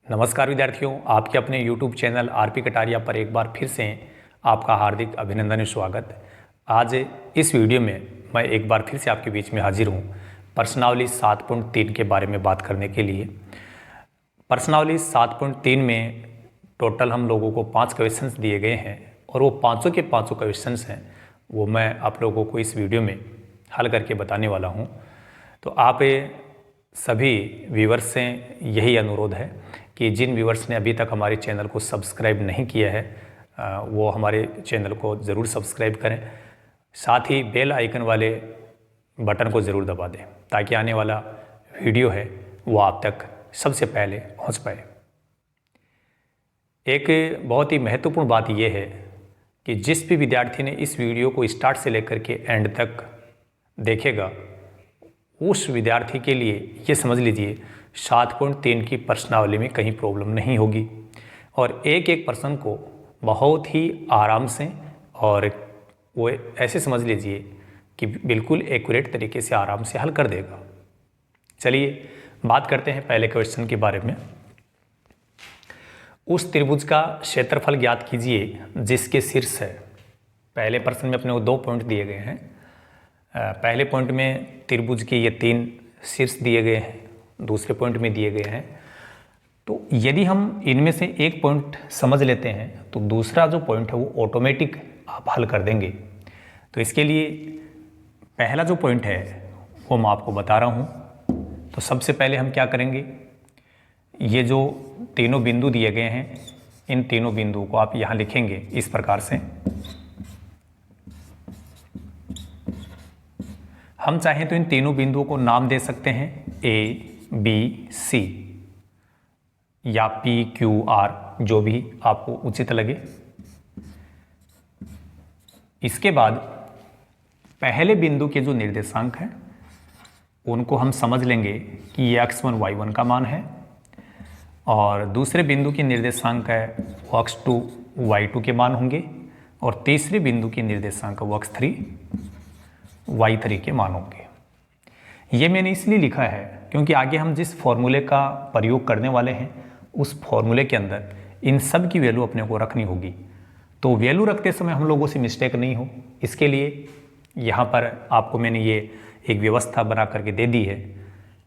नमस्कार विद्यार्थियों, आपके अपने YouTube चैनल आरपी कटारिया पर एक बार फिर से आपका हार्दिक अभिनंदन और स्वागत। आज इस वीडियो में मैं एक बार फिर से आपके बीच में हाजिर हूँ प्रश्नावली 7.3 के बारे में बात करने के लिए। प्रश्नावली 7.3 में टोटल हम लोगों को 5 क्वेश्चंस दिए गए हैं और वो पाँचों के पाँचों क्वेश्चंस हैं वो मैं आप लोगों को इस वीडियो में हल करके बताने वाला हूँ। तो आप सभी व्यूवर्स से यही अनुरोध है कि जिन व्यूवर्स ने अभी तक हमारे चैनल को सब्सक्राइब नहीं किया है वो हमारे चैनल को ज़रूर सब्सक्राइब करें, साथ ही बेल आइकन वाले बटन को ज़रूर दबा दें ताकि आने वाला वीडियो है वो आप तक सबसे पहले पहुंच पाए। एक बहुत ही महत्वपूर्ण बात यह है कि जिस भी विद्यार्थी ने इस वीडियो को स्टार्ट से लेकर के एंड तक देखेगा उस विद्यार्थी के लिए ये समझ लीजिए 7.3 की प्रश्नावली में कहीं प्रॉब्लम नहीं होगी और एक एक प्रश्न को बहुत ही आराम से और वो ऐसे समझ लीजिए कि बिल्कुल एक्यूरेट तरीके से आराम से हल कर देगा। चलिए बात करते हैं पहले क्वेश्चन के बारे में। उस त्रिभुज का क्षेत्रफल ज्ञात कीजिए जिसके शीर्ष है। पहले प्रश्न में अपने को 2 पॉइंट दिए गए हैं। पहले पॉइंट में त्रिभुज के ये 3 शीर्ष दिए गए हैं, दूसरे पॉइंट में दिए गए हैं। तो यदि हम इनमें से एक पॉइंट समझ लेते हैं तो दूसरा जो पॉइंट है वो ऑटोमेटिक आप हल कर देंगे। तो इसके लिए पहला जो पॉइंट है वो मैं आपको बता रहा हूँ। तो सबसे पहले हम क्या करेंगे, ये जो तीनों बिंदु दिए गए हैं इन तीनों बिंदुओं को आप यहाँ लिखेंगे इस प्रकार से। हम चाहें तो इन तीनों बिंदुओं को नाम दे सकते हैं A, B, C या P, Q, R, जो भी आपको उचित लगे। इसके बाद पहले बिंदु के जो निर्देशांक हैं उनको हम समझ लेंगे कि ये x1, y1 का मान है और दूसरे बिंदु के निर्देशांक है वो x2, y2 के मान होंगे और तीसरे बिंदु के निर्देशांक वो x3, y3 के मान होंगे। ये मैंने इसलिए लिखा है क्योंकि आगे हम जिस फॉर्मूले का प्रयोग करने वाले हैं उस फॉर्मूले के अंदर इन सब की वैल्यू अपने को रखनी होगी। तो वैल्यू रखते समय हम लोगों से मिस्टेक नहीं हो, इसके लिए यहाँ पर आपको मैंने ये एक व्यवस्था बना करके दे दी है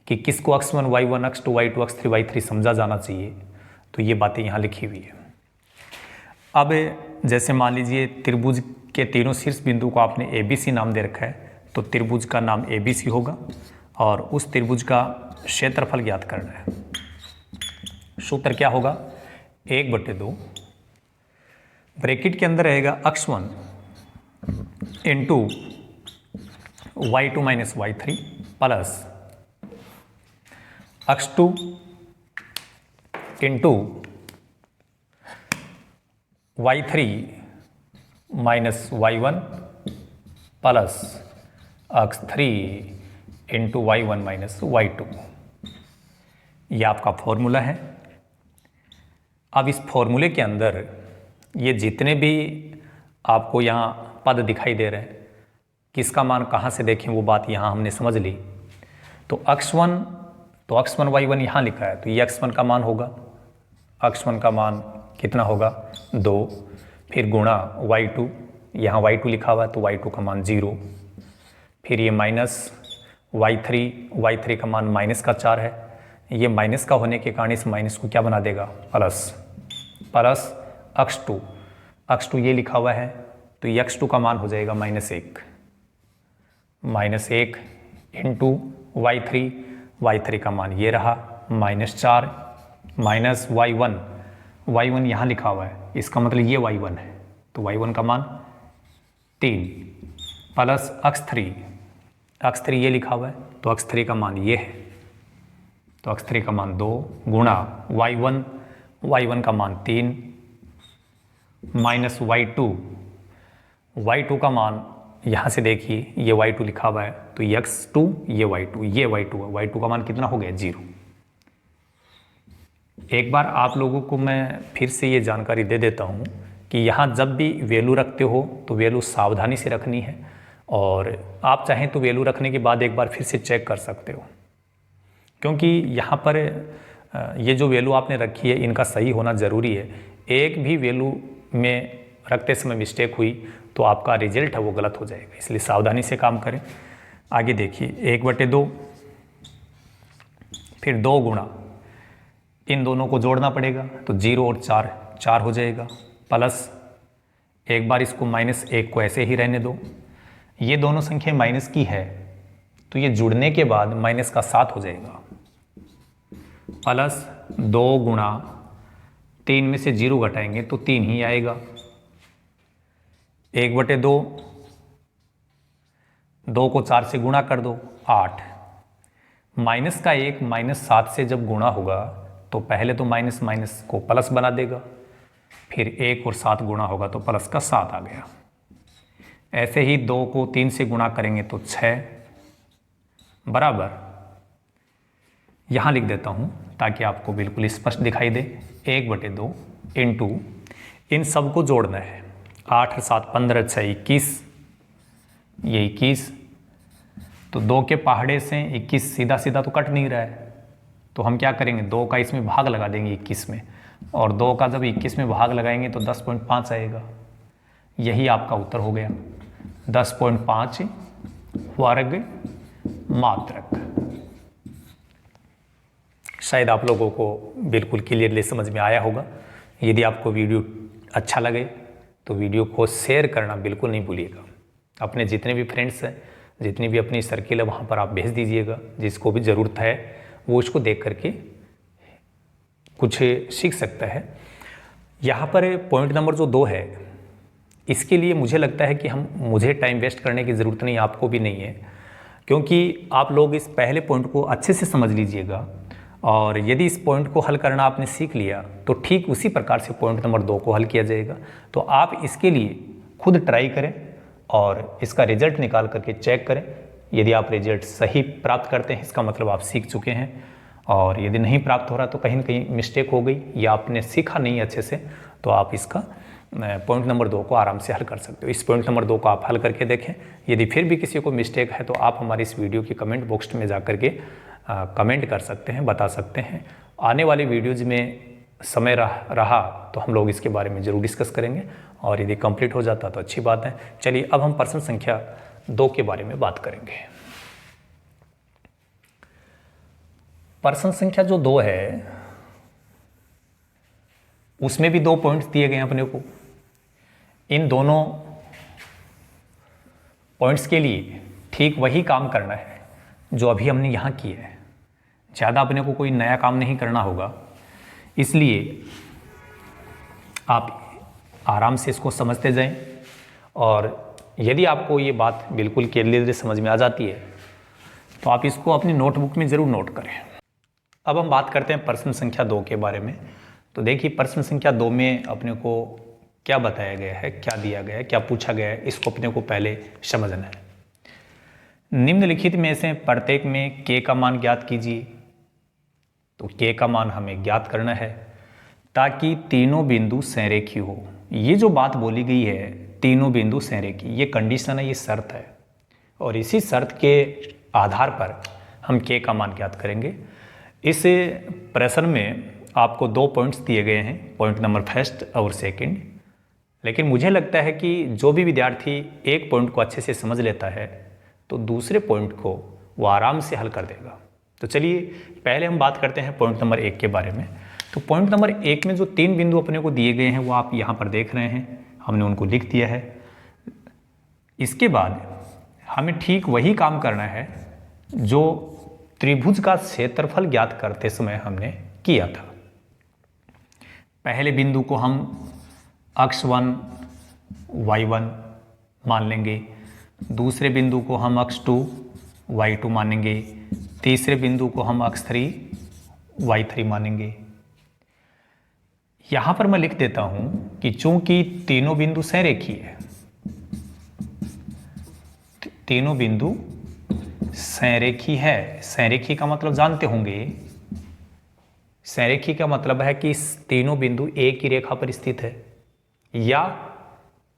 कि किसको x1, y1, x2, y2, x3, y3 समझा जाना चाहिए। तो ये बातें यहाँ लिखी हुई है। अब जैसे मान लीजिए त्रिभुज के तीनों शीर्ष बिंदु को आपने ABC नाम दे रखा है, तो त्रिभुज का नाम ABC होगा और उस त्रिभुज का क्षेत्रफल ज्ञात करना है। सूत्र क्या होगा, 1/2 ब्रैकेट के अंदर रहेगा x1 into y2 minus y3 plus x2 into y3 minus y1 plus x3 into y1 minus y2। ये आपका फॉर्मूला है। अब इस फॉर्मूले के अंदर ये जितने भी आपको यहाँ पद दिखाई दे रहे हैं किसका मान कहाँ से देखें वो बात यहाँ हमने समझ ली। तो x1 y1 यहाँ लिखा है तो ये x1 का मान होगा, x1 का मान कितना होगा 2, फिर गुणा y2, यहाँ y2 लिखा हुआ है तो y2 का मान 0, फिर ये माइनस y3 का मान माइनस का 4 है। ये माइनस का होने के कारण इस माइनस को क्या बना देगा प्लस x2 ये लिखा हुआ है तो ये x2 का मान हो जाएगा -1 इंटू y3 का मान ये रहा -4 माइनस y1 यहाँ लिखा हुआ है, इसका मतलब ये y1 है तो y1 का मान 3 प्लस x3 ये लिखा हुआ है तो x3 का मान ये है तो x3 का मान 2 गुणा y1 का मान 3 माइनस y2 का मान यहाँ से देखिए ये y2 लिखा हुआ है तो ये x2 ये y2 का मान कितना हो गया 0। एक बार आप लोगों को मैं फिर से ये जानकारी दे देता हूँ कि यहाँ जब भी वैल्यू रखते हो तो वैल्यू सावधानी से रखनी है और आप चाहें तो वैल्यू रखने के बाद एक बार फिर से चेक कर सकते हो, क्योंकि यहाँ पर ये जो वैल्यू आपने रखी है इनका सही होना ज़रूरी है। एक भी वैल्यू में रखते समय मिस्टेक हुई तो आपका रिजल्ट है वो गलत हो जाएगा, इसलिए सावधानी से काम करें। आगे देखिए 1/2, फिर 2 गुणा, इन दोनों को जोड़ना पड़ेगा तो 0 और 4 4 हो जाएगा, प्लस एक बार इसको -1 को ऐसे ही रहने दो। ये दोनों संख्या माइनस की है तो ये जुड़ने के बाद माइनस का 7 हो जाएगा, प्लस 2 गुणा 3 में से 0 घटाएंगे तो 3 ही आएगा, 1/2, 2 को 4 से गुणा कर दो 8, माइनस का 1 -7 से जब गुणा होगा तो पहले तो माइनस माइनस को प्लस बना देगा, फिर 1 और 7 गुणा होगा तो प्लस का 7 आ गया। ऐसे ही 2 को 3 से गुणा करेंगे तो 6 बराबर, यहाँ लिख देता हूँ ताकि आपको बिल्कुल स्पष्ट दिखाई दे, 1/2 इंटू इन सब को जोड़ना है, 8 7 15 6 21, ये 21, तो 2 के पहाड़े से 21 सीधा सीधा तो कट नहीं रहा है, तो हम क्या करेंगे 2 का इसमें भाग लगा देंगे 21 में, और 2 का जब 21 में भाग लगाएंगे तो 10.5 आएगा। यही आपका उत्तर हो गया, 10.5 वर्ग मात्रक। शायद आप लोगों को बिल्कुल क्लियरली समझ में आया होगा। यदि आपको वीडियो अच्छा लगे तो वीडियो को शेयर करना बिल्कुल नहीं भूलिएगा। अपने जितने भी फ्रेंड्स हैं, जितनी भी अपनी सर्किल है वहाँ पर आप भेज दीजिएगा, जिसको भी ज़रूरत है वो उसको देख करके कुछ सीख सकता है। यहाँ पर पॉइंट नंबर जो 2 है, इसके लिए मुझे लगता है कि मुझे टाइम वेस्ट करने की ज़रूरत नहीं, आपको भी नहीं है, क्योंकि आप लोग इस पहले पॉइंट को अच्छे से समझ लीजिएगा, और यदि इस पॉइंट को हल करना आपने सीख लिया तो ठीक उसी प्रकार से पॉइंट नंबर 2 को हल किया जाएगा। तो आप इसके लिए खुद ट्राई करें और इसका रिजल्ट निकाल करके चेक करें। यदि आप रिजल्ट सही प्राप्त करते हैं इसका मतलब आप सीख चुके हैं, और यदि नहीं प्राप्त हो रहा तो कहीं ना कहीं मिस्टेक हो गई या आपने सीखा नहीं अच्छे से, तो आप इसका पॉइंट नंबर 2 को आराम से हल कर सकते हो। इस पॉइंट नंबर 2 को आप हल करके देखें। यदि फिर भी किसी को मिस्टेक है तो आप हमारी इस वीडियो की कमेंट बॉक्स में जा करके कमेंट कर सकते हैं, बता सकते हैं। आने वाली वीडियोज़ में समय रहा तो हम लोग इसके बारे में ज़रूर डिस्कस करेंगे, और यदि कंप्लीट हो जाता तो अच्छी बात है। चलिए अब हम प्रश्न संख्या 2 के बारे में बात करेंगे। प्रश्न संख्या जो 2 है उसमें भी 2 पॉइंट्स दिए गए हैं अपने को। इन दोनों पॉइंट्स के लिए ठीक वही काम करना है जो अभी हमने यहाँ किया है। ज़्यादा अपने को कोई नया काम नहीं करना होगा, इसलिए आप आराम से इसको समझते जाएं, और यदि आपको ये बात बिल्कुल क्लियरली समझ में आ जाती है तो आप इसको अपनी नोटबुक में ज़रूर नोट करें। अब हम बात करते हैं प्रश्न संख्या 2 के बारे में। तो देखिए प्रश्न संख्या 2 में अपने को क्या बताया गया है, क्या दिया गया है, क्या पूछा गया है, इसको अपने को पहले समझना है। निम्नलिखित में से प्रत्येक में k का मान ज्ञात कीजिए। तो k का मान हमें ज्ञात करना है ताकि तीनों बिंदु संरेखी हो। ये जो बात बोली गई है तीनों बिंदु संरेखी, ये कंडीशन है, ये शर्त है, और इसी शर्त के आधार पर हम k का मान ज्ञात करेंगे। इस प्रश्न में आपको 2 पॉइंट्स दिए गए हैं, पॉइंट नंबर फर्स्ट और सेकंड, लेकिन मुझे लगता है कि जो भी विद्यार्थी एक पॉइंट को अच्छे से समझ लेता है तो दूसरे पॉइंट को वो आराम से हल कर देगा। तो चलिए पहले हम बात करते हैं पॉइंट नंबर 1 के बारे में। तो पॉइंट नंबर 1 में जो 3 बिंदु अपने को दिए गए हैं वो आप यहाँ पर देख रहे हैं, हमने उनको लिख दिया है। इसके बाद हमें ठीक वही काम करना है जो त्रिभुज का क्षेत्रफल ज्ञात करते समय हमने किया था। पहले बिंदु को हम अक्ष 1 y1 मान लेंगे, दूसरे बिंदु को हम अक्ष 2 y2 मानेंगे, तीसरे बिंदु को हम अक्ष 3 y3 मानेंगे। यहाँ पर मैं लिख देता हूँ कि चूंकि तीनों बिंदु संरेखी है, तीनों बिंदु संरेखी है। संरेखी का मतलब जानते होंगे, संरेखी का मतलब है कि तीनों बिंदु एक ही रेखा पर स्थित है या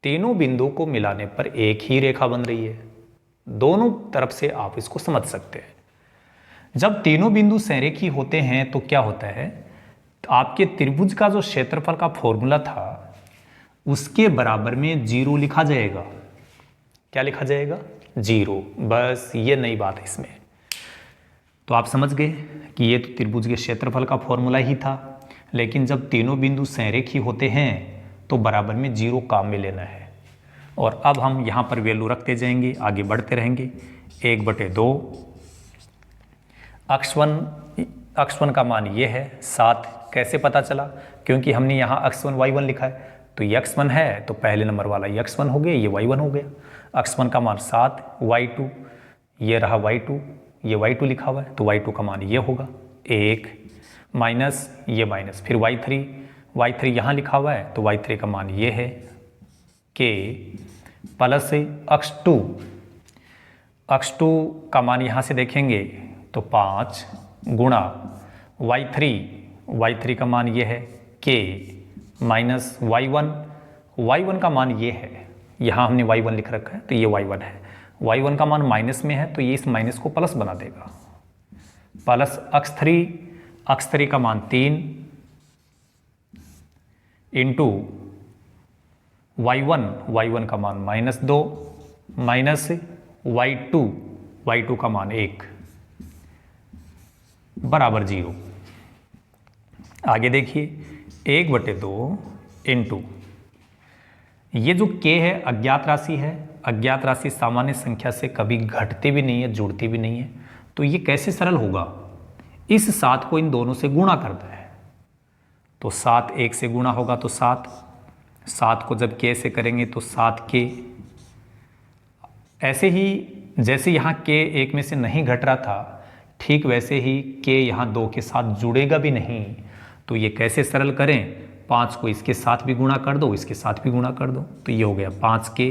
तीनों बिंदु को मिलाने पर एक ही रेखा बन रही है। दोनों तरफ से आप इसको समझ सकते हैं। जब तीनों बिंदु संरेखी होते हैं तो क्या होता है, तो आपके त्रिभुज का जो क्षेत्रफल का फॉर्मूला था उसके बराबर में 0 लिखा जाएगा। क्या लिखा जाएगा? 0। बस ये नई बात है इसमें। तो आप समझ गए कि ये तो त्रिभुज के क्षेत्रफल का फॉर्मूला ही था, लेकिन जब तीनों बिंदु संरेखी होते हैं तो बराबर में 0 काम में लेना है। और अब हम यहाँ पर वैल्यू रखते जाएंगे, आगे बढ़ते रहेंगे। 1/2 x1 का मान ये है 7। कैसे पता चला? क्योंकि हमने यहाँ x1 y1 लिखा है, तो ये x1 है तो पहले नंबर वाला ये x1 हो गया, ये y1 हो गया। x1 का मान 7, y2 ये रहा y2, ये y2 लिखा हुआ है तो y2 का मान ये होगा 1 माइनस ये माइनस, फिर y3 यहाँ लिखा हुआ है तो y3 का मान ये है k प्लस x2 का मान यहाँ से देखेंगे तो 5 गुणा y3 का मान ये है k माइनस y1 का मान ये है, यहाँ हमने y1 लिख रखा है तो ये y1 है। y1 का मान माइनस में है तो ये इस माइनस को प्लस बना देगा, प्लस x3 का मान 3 इंटू y1 का मान -2 माइनस y2 का मान 1 बराबर 0। आगे देखिए 1/2 इंटू ये जो k है अज्ञात राशि है। अज्ञात राशि सामान्य संख्या से कभी घटती भी नहीं है, जुड़ती भी नहीं है, तो ये कैसे सरल होगा? इस 7 को इन दोनों से गुणा करता है तो 7 1 से गुणा होगा तो 7 को जब k से करेंगे तो 7k। ऐसे ही जैसे यहाँ k 1 में से नहीं घट रहा था, ठीक वैसे ही k यहाँ 2 के साथ जुड़ेगा भी नहीं। तो ये कैसे सरल करें? 5 को इसके साथ भी गुणा कर दो, इसके साथ भी गुणा कर दो, तो ये हो गया 5k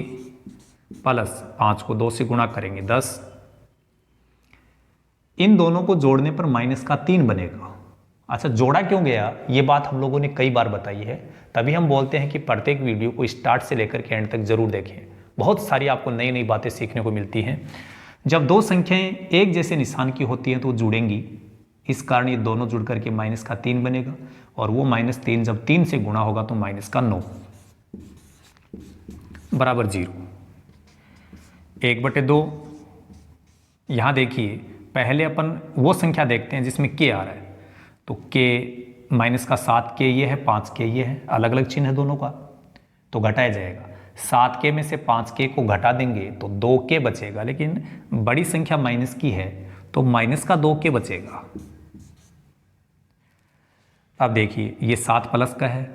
प्लस 5 को 2 से गुणा करेंगे 10। इन दोनों को जोड़ने पर -3 बनेगा। अच्छा, जोड़ा क्यों गया ये बात हम लोगों ने कई बार बताई है, तभी हम बोलते हैं कि प्रत्येक वीडियो को स्टार्ट से लेकर के एंड तक जरूर देखें। बहुत सारी आपको नई नई बातें सीखने को मिलती हैं। जब दो संख्याएं एक जैसे निशान की होती हैं तो वो जुड़ेंगी, इस कारण ये दोनों जुड़ करके -3 बनेगा, और वो -3 जब 3 से गुणा होगा तो -9 बराबर 0। 1/2 यहाँ देखिए, पहले अपन वो संख्या देखते हैं जिसमें k आ रहा है, तो k -7k ये है, 5k ये है, अलग अलग चिन्ह है दोनों का, तो घटाया जाएगा। 7k में से 5k को घटा देंगे तो 2k बचेगा, लेकिन बड़ी संख्या माइनस की है तो -2k बचेगा। अब देखिए ये 7 प्लस का है,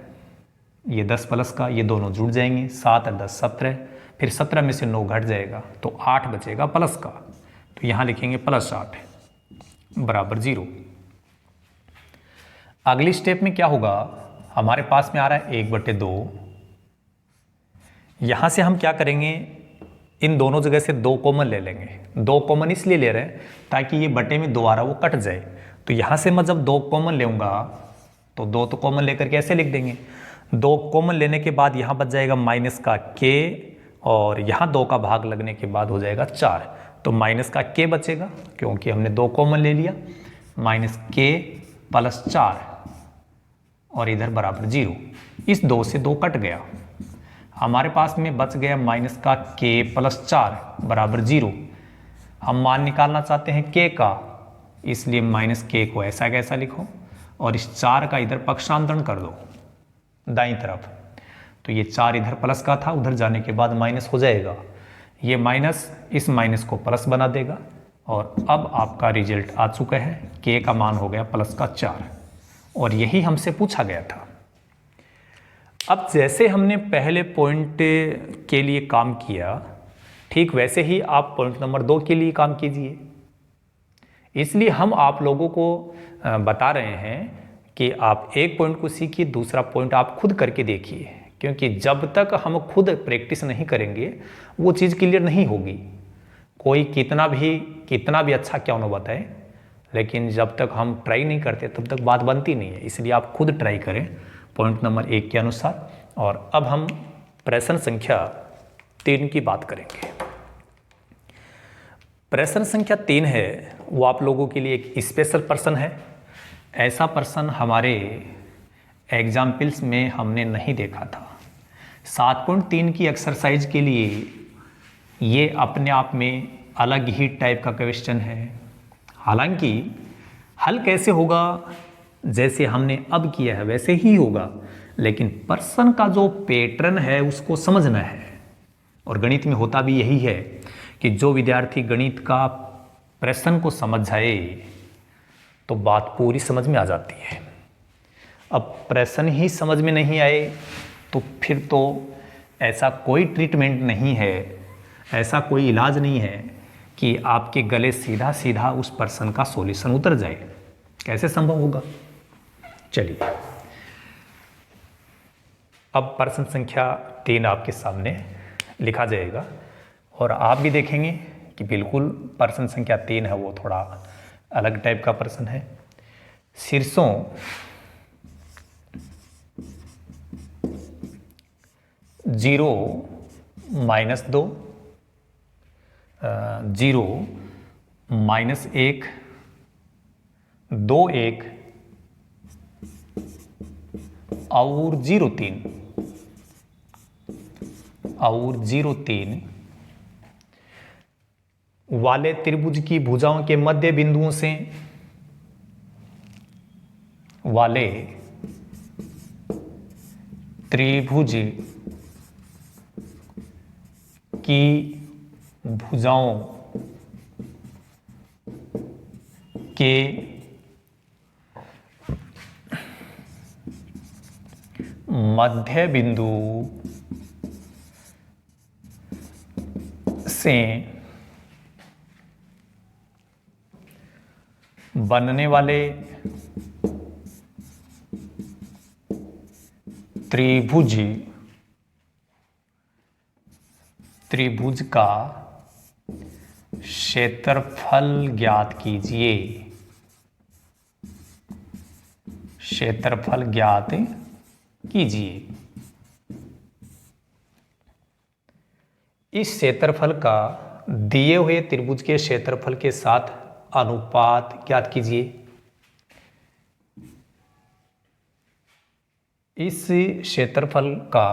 ये 10 प्लस का, ये दोनों जुड़ जाएंगे, 7 और 10 17, फिर 17 में से 9 घट जाएगा तो 8 बचेगा प्लस का, तो यहाँ लिखेंगे +8 बराबर 0। अगली स्टेप में क्या होगा, हमारे पास में आ रहा है 1/2। यहाँ से हम क्या करेंगे, इन दोनों जगह से 2 कॉमन ले लेंगे। 2 कॉमन इसलिए ले रहे हैं ताकि ये बटे में दोबारा वो कट जाए, तो यहाँ से मैं जब 2 कॉमन लेऊंगा तो 2 तो कॉमन लेकर के ऐसे लिख देंगे। 2 कॉमन लेने के बाद यहाँ बच जाएगा -k, और यहाँ 2 का भाग लगने के बाद हो जाएगा 4, तो -k बचेगा क्योंकि हमने 2 कॉमन ले लिया, -k + 4 और इधर बराबर 0। इस 2 से 2 कट गया, हमारे पास में बच गया -k + 4 बराबर 0। हम मान निकालना चाहते हैं k का, इसलिए -k को ऐसा कैसा लिखो और इस 4 का इधर पक्षांतरण कर दो दाईं तरफ, तो ये 4 इधर प्लस का था, उधर जाने के बाद माइनस हो जाएगा, ये माइनस इस माइनस को प्लस बना देगा, और अब आपका रिजल्ट आ चुका है, k का मान हो गया +4, और यही हमसे पूछा गया था। अब जैसे हमने पहले पॉइंट के लिए काम किया, ठीक वैसे ही आप पॉइंट नंबर 2 के लिए काम कीजिए। इसलिए हम आप लोगों को बता रहे हैं कि आप एक पॉइंट को सीखिए, दूसरा पॉइंट आप खुद करके देखिए, क्योंकि जब तक हम खुद प्रैक्टिस नहीं करेंगे वो चीज़ क्लियर नहीं होगी। कोई कितना भी अच्छा क्यों ना बताए, लेकिन जब तक हम ट्राई नहीं करते तब तक बात बनती नहीं है। इसलिए आप खुद ट्राई करें पॉइंट नंबर 1 के अनुसार। और अब हम प्रश्न संख्या 3 की बात करेंगे। प्रश्न संख्या 3 है, वो आप लोगों के लिए एक स्पेशल प्रश्न है। ऐसा प्रश्न हमारे एग्जाम्पल्स में हमने नहीं देखा था। 7.3 की एक्सरसाइज के लिए ये अपने आप में अलग ही टाइप का क्वेश्चन है। हालांकि हल कैसे होगा, जैसे हमने अब किया है वैसे ही होगा, लेकिन प्रश्न का जो पैटर्न है उसको समझना है। और गणित में होता भी यही है कि जो विद्यार्थी गणित का प्रश्न को समझ जाए तो बात पूरी समझ में आ जाती है। अब प्रश्न ही समझ में नहीं आए तो फिर तो ऐसा कोई ट्रीटमेंट नहीं है, ऐसा कोई इलाज नहीं है कि आपके गले सीधा सीधा उस प्रश्न का सॉल्यूशन उतर जाए। कैसे संभव होगा? चलिए, अब प्रश्न संख्या 3 आपके सामने लिखा जाएगा और आप भी देखेंगे कि बिल्कुल प्रश्न संख्या 3 है वो थोड़ा अलग टाइप का प्रश्न है। शीर्षों 0 - 2, 0 - 1, 2 1 और 0 3 वाले त्रिभुज की भुजाओं के मध्य बिंदुओं से वाले त्रिभुज की भुजाओं के मध्य बिंदु से बनने वाले त्रिभुज का क्षेत्रफल ज्ञात कीजिए। क्षेत्रफल ज्ञात कीजिए। इस क्षेत्रफल का दिए हुए त्रिभुज के क्षेत्रफल के साथ अनुपात ज्ञात कीजिए। इस क्षेत्रफल का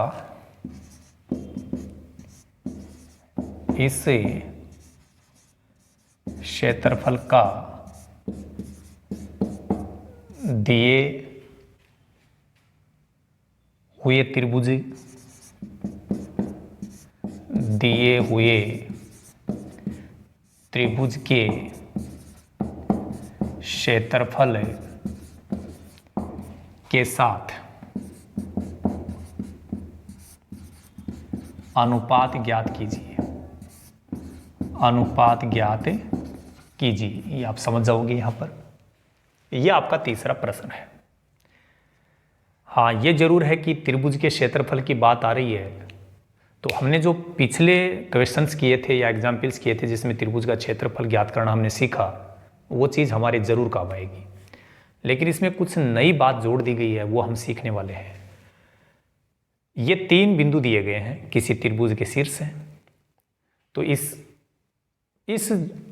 दिए हुए त्रिभुज के क्षेत्रफल के साथ अनुपात ज्ञात कीजिए। अनुपात ज्ञात कीजिए, ये आप समझ जाओगे यहां पर। ये आपका तीसरा प्रश्न है। हाँ, ये जरूर है कि त्रिभुज के क्षेत्रफल की बात आ रही है तो हमने जो पिछले क्वेश्चंस किए थे या एग्जाम्पल्स किए थे जिसमें त्रिभुज का क्षेत्रफल ज्ञात करना हमने सीखा, वो चीज़ हमारे जरूर काम आएगी। लेकिन इसमें कुछ नई बात जोड़ दी गई है, वो हम सीखने वाले हैं। ये 3 बिंदु दिए गए हैं किसी त्रिभुज के शीर्ष हैं, तो इस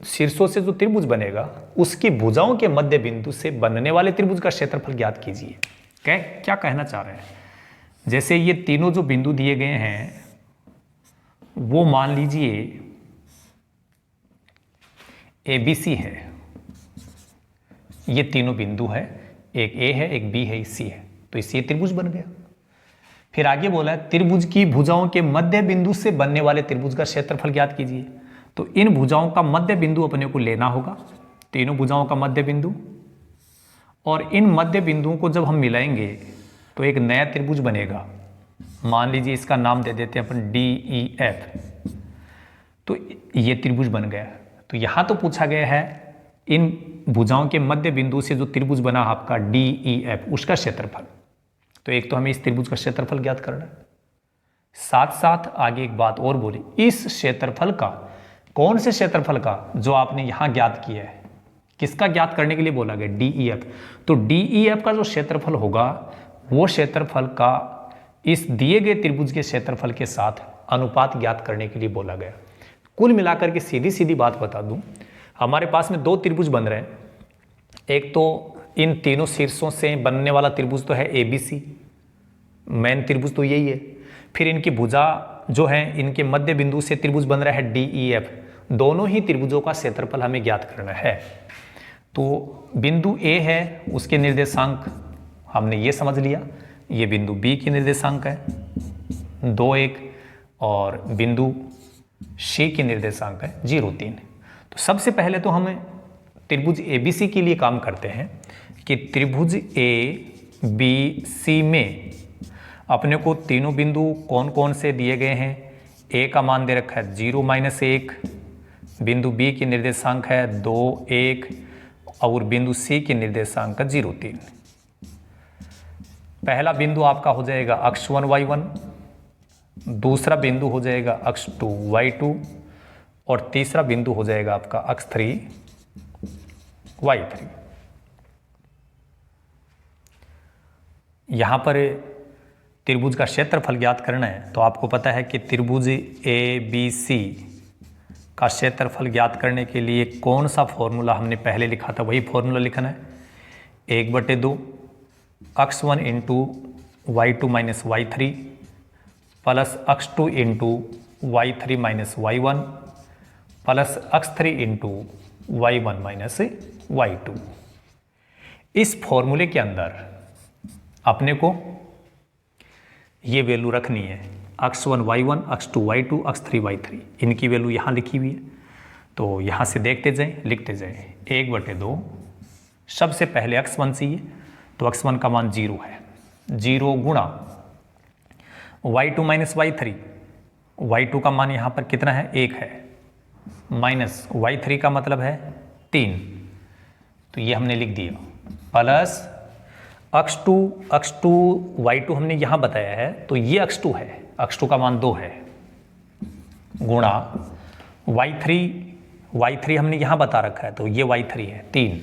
शीर्षों से जो त्रिभुज बनेगा उसकी भुजाओं के मध्य बिंदु से बनने वाले त्रिभुज का क्षेत्रफल ज्ञात कीजिए। क्या कहना चाह रहे हैं? जैसे ये तीनों जो बिंदु दिए गए हैं वो मान लीजिए ABC है। ये तीनों बिंदु है, एक A है, एक B है, एक C है, तो इससे त्रिभुज बन गया। फिर आगे बोला है त्रिभुज की भुजाओं के मध्य बिंदु से बनने वाले त्रिभुज का क्षेत्रफल ज्ञात कीजिए। तो इन भुजाओं का मध्य बिंदु अपने को लेना होगा, तीनों भुजाओं का मध्य बिंदु, और इन मध्य बिंदुओं को जब हम मिलाएंगे तो एक नया त्रिभुज बनेगा। मान लीजिए इसका नाम दे देते हैं अपन DEF। तो ये त्रिभुज बन गया। तो यहां तो पूछा गया है इन भुजाओं के मध्य बिंदु से जो त्रिभुज बना आपका DEF उसका क्षेत्रफल। तो एक तो हमें इस त्रिभुज का क्षेत्रफल ज्ञात करना है, साथ साथ आगे एक बात और बोली, इस क्षेत्रफल का, कौन से क्षेत्रफल का? जो आपने यहां ज्ञात किया है। किसका ज्ञात करने के लिए बोला गया? DEF। तो DEF का जो क्षेत्रफल होगा वो क्षेत्रफल का इस दिए गए त्रिभुज के क्षेत्रफल के साथ अनुपात ज्ञात करने के लिए बोला गया। कुल मिलाकर के सीधी सीधी बात बता दूं, हमारे पास में दो त्रिभुज बन रहे हैं। एक तो इन तीनों शीर्षों से बनने वाला त्रिभुज तो है ABC, मेन त्रिभुज तो यही है। फिर इनकी भुजा जो है, इनके मध्य बिंदु से त्रिभुज बन रहा है DEF। दोनों ही त्रिभुजों का क्षेत्रफल हमें ज्ञात करना है। तो बिंदु A है, उसके निर्देशांक हमने ये समझ लिया, ये बिंदु B की निर्देशांक है 2 1, और बिंदु C की निर्देशांक है 0 3। तो सबसे पहले तो हमें त्रिभुज ABC के लिए काम करते हैं कि त्रिभुज ABC में अपने को तीनों बिंदु कौन कौन से दिए गए हैं। A का मान दे रखा है 0 -1, बिंदु B की निर्देशांक है 2 1, और बिंदु C की निर्देशांक 0 3। पहला बिंदु आपका हो जाएगा अक्ष 1 y1, दूसरा बिंदु हो जाएगा अक्ष 2 y2, और तीसरा बिंदु हो जाएगा आपका अक्ष 3 y3। यहां पर त्रिभुज का क्षेत्रफल ज्ञात करना है, तो आपको पता है कि त्रिभुज ABC का क्षेत्रफल ज्ञात करने के लिए कौन सा फॉर्मूला हमने पहले लिखा था, वही फॉर्मूला लिखना है। 1/2 अक्ष 1 into y2 minus y3 plus अक्ष 2 into y3 minus y1 plus अक्ष 3 इंटू y1 माइनस y2। इस फॉर्मूले के अंदर अपने को ये वैल्यू रखनी है, अक्ष 1 y1, अक्ष 2 y2, अक्ष 3 y3, इनकी वैल्यू यहाँ लिखी हुई है। तो यहाँ से देखते जाएं, लिखते जाएं। 1/2 सबसे पहले अक्ष 1 चाहिए, तो अक्ष 1 का मान 0 है, 0 गुणा y2 माइनस y3, y2 का मान यहाँ पर कितना है 1 है, माइनस y3 का मतलब है 3, तो ये हमने लिख दिया, प्लस अक्ष 2 y2 हमने यहाँ बताया है, तो ये अक्ष 2 है, अक्ष 2 का मान 2 है, गुणा y3 हमने यहाँ बता रखा है, तो ये y3 है 3,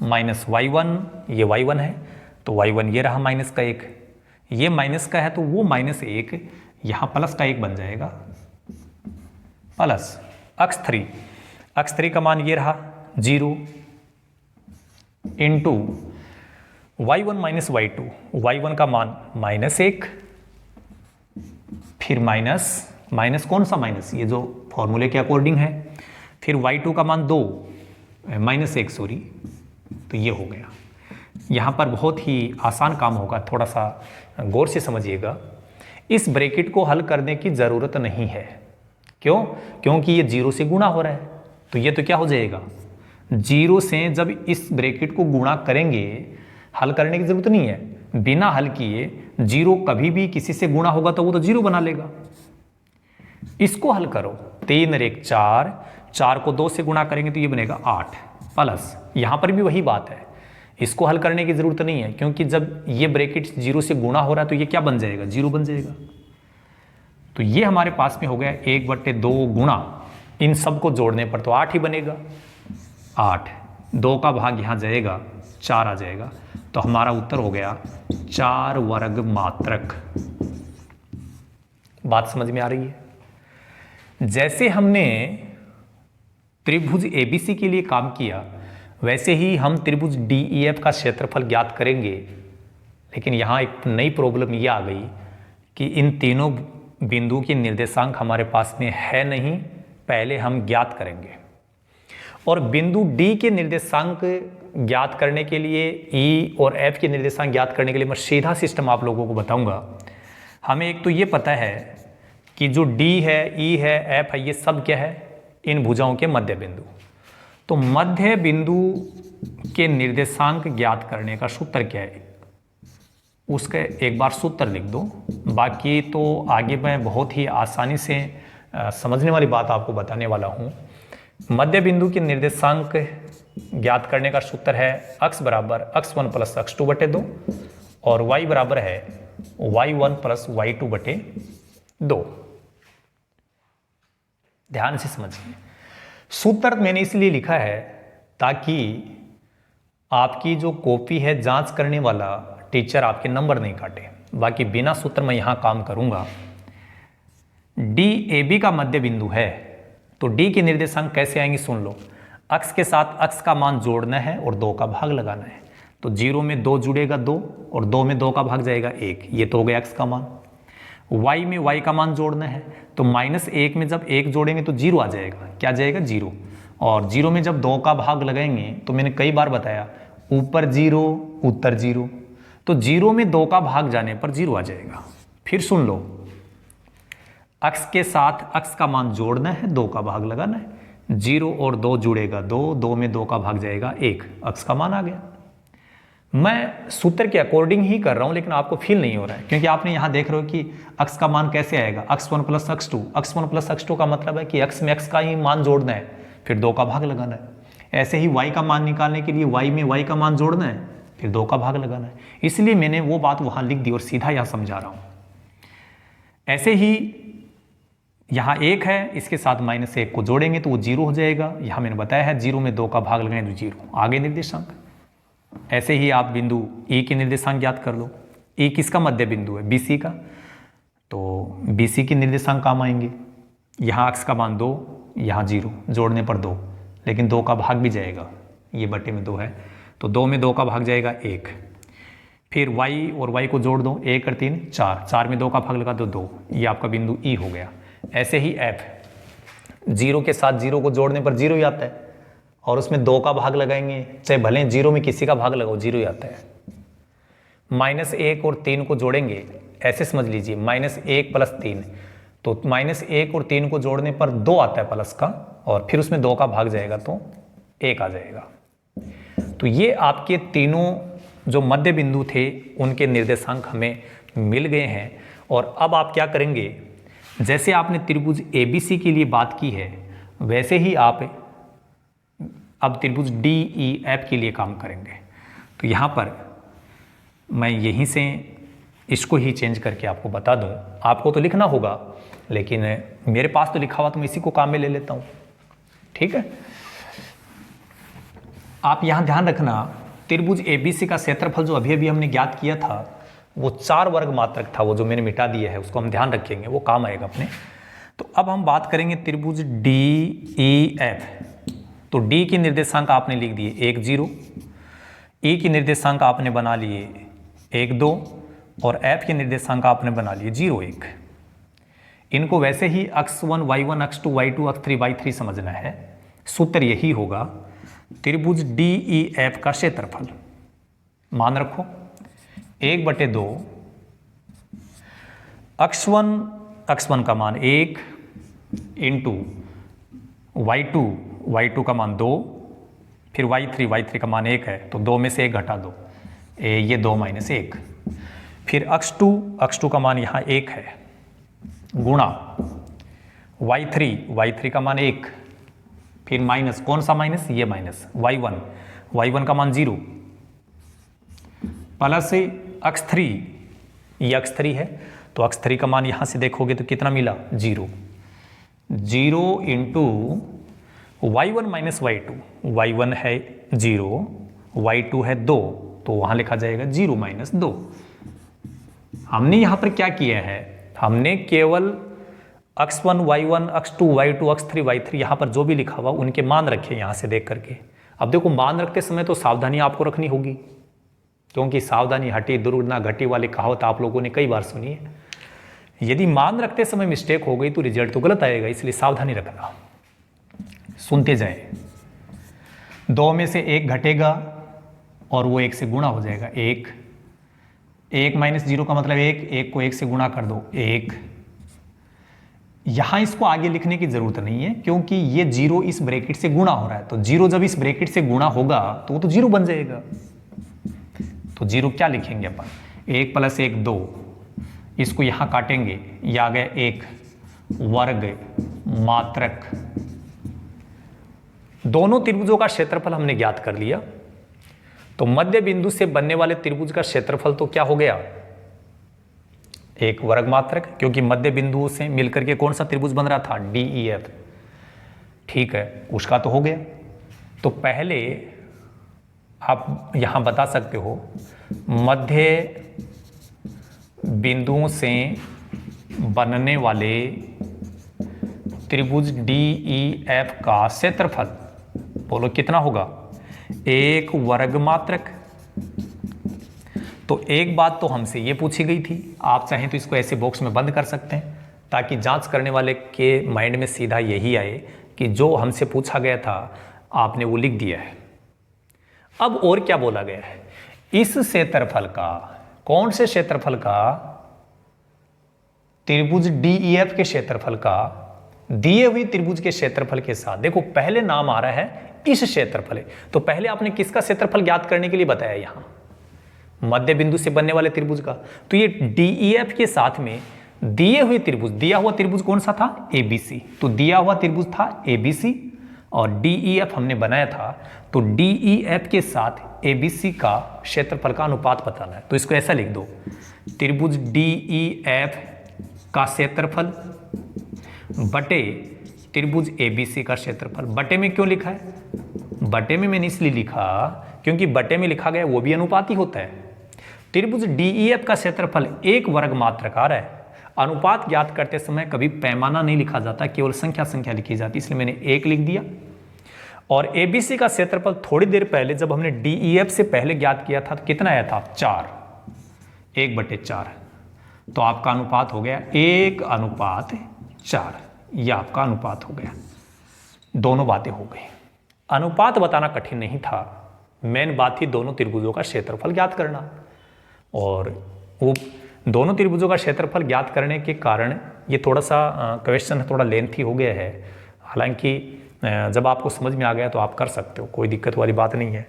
माइनस y1, ये y1 है, तो y1 ये रहा माइनस का 1, ये माइनस का है तो वो -1 यहाँ प्लस का 1 बन जाएगा, प्लस अक्ष 3 का मान ये रहा 0 into y1 minus y2, y1 का मान -1, फिर माइनस कौन सा माइनस, ये जो फॉर्मूले के अकॉर्डिंग है, फिर y2 का मान 2 -1 सॉरी, तो ये हो गया। यहाँ पर बहुत ही आसान काम होगा, थोड़ा सा गौर से समझिएगा। इस ब्रैकेट को हल करने की ज़रूरत नहीं है, क्यों? क्योंकि ये 0 से गुणा हो रहा है, तो ये तो क्या हो जाएगा 0 से जब इस ब्रैकेट को गुणा करेंगे, हल करने की जरूरत नहीं है, बिना हल किए 0 कभी भी किसी से गुणा होगा तो वो तो 0 बना लेगा। इसको हल करो, 3 और 1 4, 4 को 2 से गुणा करेंगे तो ये बनेगा 8, प्लस यहाँ पर भी वही बात है, इसको हल करने की जरूरत नहीं है, क्योंकि जब ये ब्रैकेट 0 से गुणा हो रहा है तो ये क्या बन जाएगा 0 बन जाएगा। तो ये हमारे पास में हो गया 1/2 गुणा, इन सब को जोड़ने पर तो 8 ही बनेगा, 8, 2 का भाग यहाँ जाएगा 4 आ जाएगा, तो हमारा उत्तर हो गया 4 वर्ग मात्रक। बात समझ में आ रही है? जैसे हमने त्रिभुज ABC के लिए काम किया, वैसे ही हम त्रिभुज DEF का क्षेत्रफल ज्ञात करेंगे, लेकिन यहाँ एक नई प्रॉब्लम ये आ गई कि इन तीनों बिंदु की निर्देशांक हमारे पास में है नहीं, पहले हम ज्ञात करेंगे। और बिंदु D के निर्देशांक ज्ञात करने के लिए, E और F के निर्देशांक ज्ञात करने के लिए मैं सीधा सिस्टम आप लोगों को बताऊंगा। हमें एक तो ये पता है कि जो D है, E है, F है, ये सब क्या है, इन भुजाओं के मध्य बिंदु। तो मध्य बिंदु के निर्देशांक ज्ञात करने का सूत्र क्या है, उसका एक बार सूत्र लिख दो, बाकी तो आगे मैं बहुत ही आसानी से समझने वाली बात आपको बताने वाला हूँ। मध्य बिंदु के निर्देशांक ज्ञात करने का सूत्र है x बराबर x1 प्लस x2/2 और y बराबर है y1 प्लस y2/2। ध्यान से समझिए, सूत्र मैंने इसलिए लिखा है ताकि आपकी जो कॉपी है, जांच करने वाला टीचर आपके नंबर नहीं काटे। बाकी बिना सूत्र में यहाँ काम करूँगा। डी ए बी का मध्य बिंदु है तो डी के निर्देशांक कैसे आएंगे सुन लो। अक्ष के साथ अक्ष का मान जोड़ना है और 2 का भाग लगाना है। तो 0 में 2 जुड़ेगा 2 और 2 में 2 का भाग जाएगा 1, ये तो हो गया अक्ष का मान। y में y का मान जोड़ना है तो -1 में जब 1 जोड़ेंगे तो 0 आ जाएगा। क्या जाएगा? 0। और 0 में जब 2 का भाग लगाएंगे तो मैंने कई बार बताया ऊपर 0 उत्तर 0, तो 0 में 2 का भाग जाने पर 0 आ जाएगा। फिर सुन लो, अक्ष के साथ अक्ष का मान जोड़ना है, 2 का भाग लगाना है। 0 और 2 जुड़ेगा 2, 2 में 2 का भाग जाएगा 1, अक्ष का मान आ गया। मैं सूत्र के अकॉर्डिंग ही कर रहा हूं लेकिन आपको फील नहीं हो रहा है क्योंकि आपने यहां देख रहे हो कि अक्ष का मान कैसे आएगा, x1 plus x2। x1 plus x2 का मतलब है कि x में x का ही मान जोड़ना है, फिर 2 का भाग लगाना है। ऐसे ही y का मान निकालने के लिए y में y का मान जोड़ना है, फिर 2 का भाग लगाना है। इसलिए मैंने वो बात वहां लिख दी और सीधा यहां समझा रहा हूं। ऐसे ही यहाँ 1 है, इसके साथ -1 को जोड़ेंगे तो वो 0 हो जाएगा। यहाँ मैंने बताया है 0 में 2 का भाग लगाएं तो 0, आगे निर्देशांक। ऐसे ही आप बिंदु E के निर्देशांक ज्ञात कर लो। E किसका मध्य बिंदु है? BC का, तो BC के निर्देशांक काम आएंगे। यहाँ अक्ष का मान 2, यहाँ 0, जोड़ने पर 2, लेकिन 2 का भाग भी जाएगा, ये बटे में 2 है तो 2 में 2 का भाग जाएगा 1। फिर y और y को जोड़ दो, 1 और 3 4, 4 में 2 का भाग लगा दो 2, ये आपका बिंदु E हो गया। ऐसे ही F, 0 के साथ 0 को जोड़ने पर 0 ही आता है और उसमें 2 का भाग लगाएंगे, चाहे भले 0 में किसी का भाग लगाओ 0 ही आता है। -1 और 3 को जोड़ेंगे, ऐसे समझ लीजिए -1 प्लस 3, तो -1 और 3 को जोड़ने पर 2 आता है प्लस का, और फिर उसमें 2 का भाग जाएगा तो 1 आ जाएगा। तो ये आपके तीनों जो मध्य बिंदु थे उनके निर्देशांक हमें मिल गए हैं। और अब आप क्या करेंगे, जैसे आपने त्रिभुज ABC के लिए बात की है वैसे ही आप अब त्रिभुज DEF के लिए काम करेंगे। तो यहाँ पर मैं यहीं से इसको ही चेंज करके आपको बता दूं, आपको तो लिखना होगा लेकिन मेरे पास तो लिखा हुआ तो मैं इसी को काम में ले लेता हूँ, ठीक है। आप यहाँ ध्यान रखना, त्रिभुज ABC का क्षेत्रफल जो अभी अभी हमने ज्ञात किया था वो 4 वर्ग मात्रक था, वो जो मैंने मिटा दिया है उसको हम ध्यान रखेंगे, वो काम आएगा अपने। तो अब हम बात करेंगे त्रिभुज DEF। तो D की निर्देशांक आपने लिख दिए 1 0, E की निर्देशांक आपने बना लिए 1 2 और F के निर्देशांक आपने बना लिए 0 1। इनको वैसे ही x1 y1 x2 y2 x3 y3 समझना है। सूत्र यही होगा, त्रिभुज DEF का क्षेत्रफल मान रखो 1/2 x1 का मान 1 इंटू y2 का मान 2, फिर y3 का मान 1 है तो 2 में से 1 घटा दो, ये 2 - 1। फिर x2 का मान यहाँ 1 है गुणा y3 का मान 1, फिर माइनस, कौन सा माइनस? ये माइनस y1 का मान 0 प्लस x3, ये x3 है तो x3 का मान यहाँ से देखोगे तो कितना मिला? 0 इंटू y1 - y2, y1 है 0, y2 है 2 तो वहाँ लिखा जाएगा 0 - 2। हमने यहाँ पर क्या किया है, हमने केवल x1 y1 x2 y2 x3 y3 यहाँ पर जो भी लिखा हुआ उनके मान रखे यहाँ से देख करके। अब देखो, मान रखते समय तो सावधानी आपको रखनी होगी क्योंकि सावधानी हटी दुर्घटना घटी वाली कहावत आप लोगों ने कई बार सुनी है। यदि मान रखते समय मिस्टेक हो गई तो रिजल्ट तो गलत आएगा, इसलिए सावधानी रखना। सुनते जाए, 2 में से 1 घटेगा और वो 1 से गुणा हो जाएगा, 1 -0 का मतलब 1 को 1 से गुणा कर दो 1। यहां इसको आगे लिखने की जरूरत नहीं है क्योंकि ये 0 इस ब्रैकेट से गुणा हो रहा है, तो 0 जब इस ब्रैकेट से गुणा होगा तो वो तो 0 बन जाएगा। तो 0 क्या लिखेंगे अपन? 1 + 1 2, इसको यहां काटेंगे, ये आ गया 1 वर्ग मात्रक। दोनों त्रिभुजों का क्षेत्रफल हमने ज्ञात कर लिया। तो मध्य बिंदु से बनने वाले त्रिभुज का क्षेत्रफल तो क्या हो गया? 1 वर्ग मात्रक, क्योंकि मध्य बिंदुओं से मिलकर के कौन सा त्रिभुज बन रहा था? DEF, ठीक है, उसका तो हो गया। तो पहले आप यहां बता सकते हो मध्य बिंदुओं से बनने वाले त्रिभुज DEF का क्षेत्रफल, बोलो कितना होगा, एक वर्ग मात्रक। तो एक बात तो हमसे ये पूछी गई थी, आप चाहें तो इसको ऐसे बॉक्स में बंद कर सकते हैं ताकि जांच करने वाले के माइंड में सीधा यही आए कि जो हमसे पूछा गया था आपने वो लिख दिया है। अब और क्या बोला गया है, इस क्षेत्रफल का, कौन से क्षेत्रफल का, त्रिभुज DEF के क्षेत्रफल का दिए हुए त्रिभुज के क्षेत्रफल के साथ, देखो पहले नाम आ रहा है इस क्षेत्रफल है, तो पहले आपने किसका क्षेत्रफल ज्ञात करने के लिए बताया, यहां मध्य बिंदु से बनने वाले त्रिभुज का। तो ये DEF के साथ में दिए हुए त्रिभुज, दिया हुआ त्रिभुज कौन सा था, ABC, तो दिया हुआ त्रिभुज था ABC और DEF हमने बनाया था, तो DEF के साथ ABC का क्षेत्रफल का अनुपात बताना है। तो इसको ऐसा लिख दो, त्रिभुज DEF का क्षेत्रफल बटे त्रिभुज ABC का क्षेत्रफल। बटे में क्यों लिखा है, बटे में मैंने इसलिए लिखा क्योंकि बटे में लिखा गया वो भी अनुपात ही होता है। त्रिभुज DEF का क्षेत्रफल एक वर्ग मात्रकार है। अनुपात ज्ञात करते समय कभी पैमाना नहीं लिखा जाता, केवल संख्या लिखी जाती, इसलिए मैंने एक लिख दिया। और ABC का क्षेत्रफल थोड़ी देर पहले जब हमने DEF से पहले ज्ञात किया था तो कितना आया था, 4, 1/4, तो आपका अनुपात हो गया 1:4, यह आपका अनुपात हो गया। दोनों बातें हो गई। अनुपात बताना कठिन नहीं था, मेन बात थी दोनों त्रिभुजों का क्षेत्रफल ज्ञात करना। और वो दोनों त्रिभुजों का क्षेत्रफल ज्ञात करने के कारण ये थोड़ा सा क्वेश्चन थोड़ा लेंथी हो गया है। हालांकि जब आपको समझ में आ गया तो आप कर सकते हो, कोई दिक्कत वाली बात नहीं है।